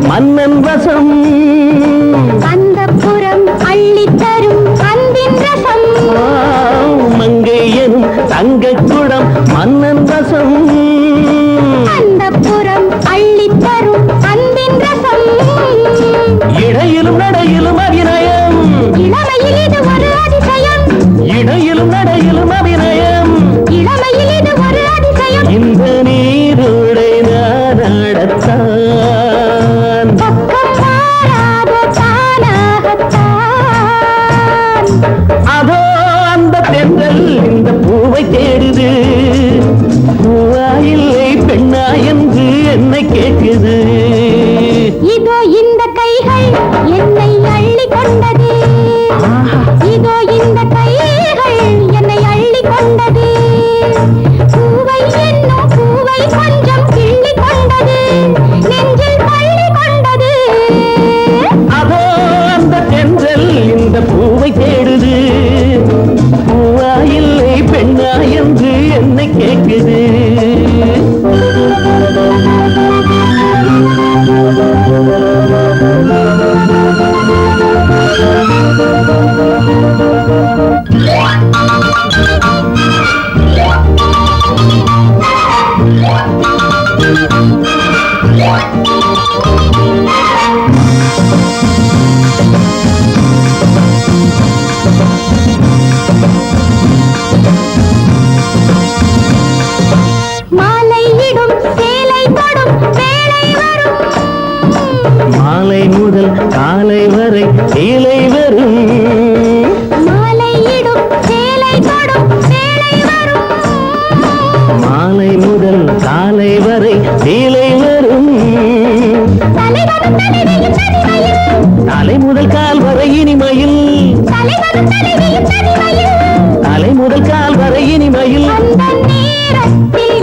மன்னன் வசம் அந்தப்புறம் அள்ளித்தரும் அன்பின் ரசம் மங்கை எனும் தங்கக்குடம் மன்னன் வசம் அந்தப்புறம் அள்ளித்தரும் அன்பின் ரசம் இடையிலும் நடையிலும் அபிநயம் இளமையில் இது ஒரு அதிசயம் இடையிலும் நடையிலும் அபிநயம் இளமையில் இது ஒரு அதிசயம் இந்த நீரோடை நான் நடத்தான் பக்கம் மாறாதோ தானாகத்தான் அதோ அந்த தென்றல் இந்த பூவை தேடுது பூவா இல்லை பெண்ணா என்று என்னை கேட்குது இதோ இந்த கைகள் என்னை அள்ளி கொண்டது இதோ இந்த கைகள் என்னை அள்ளி கொண்டது பூவை என்னும் பூவை கொஞ்சம் கிள்ளி கொண்டது நெஞ்சில் பள்ளி கொண்டது அதோ அந்த தென்றல் இந்த பூவை தேடுது பூவா இல்லை பெண்ணா என்று என்னை கேட்குது மாலையிடும் சேலை தொடும் வேளை வரும் மாலை முதல் காலை வரை சேலை வரும் மாலையிடும் சேலை தொடும் வேளை வரும் மாலை முதல் காலை வரை சேலை வரும் தலைவனும் தலைவியும் தனிமையில் தலை முதல் கால் வரை இனிமையில் தலைவனும் தலைவியும் தனிமையில் தலை முதல் கால் வரை இனிமையில் அந்த நேரத்தில்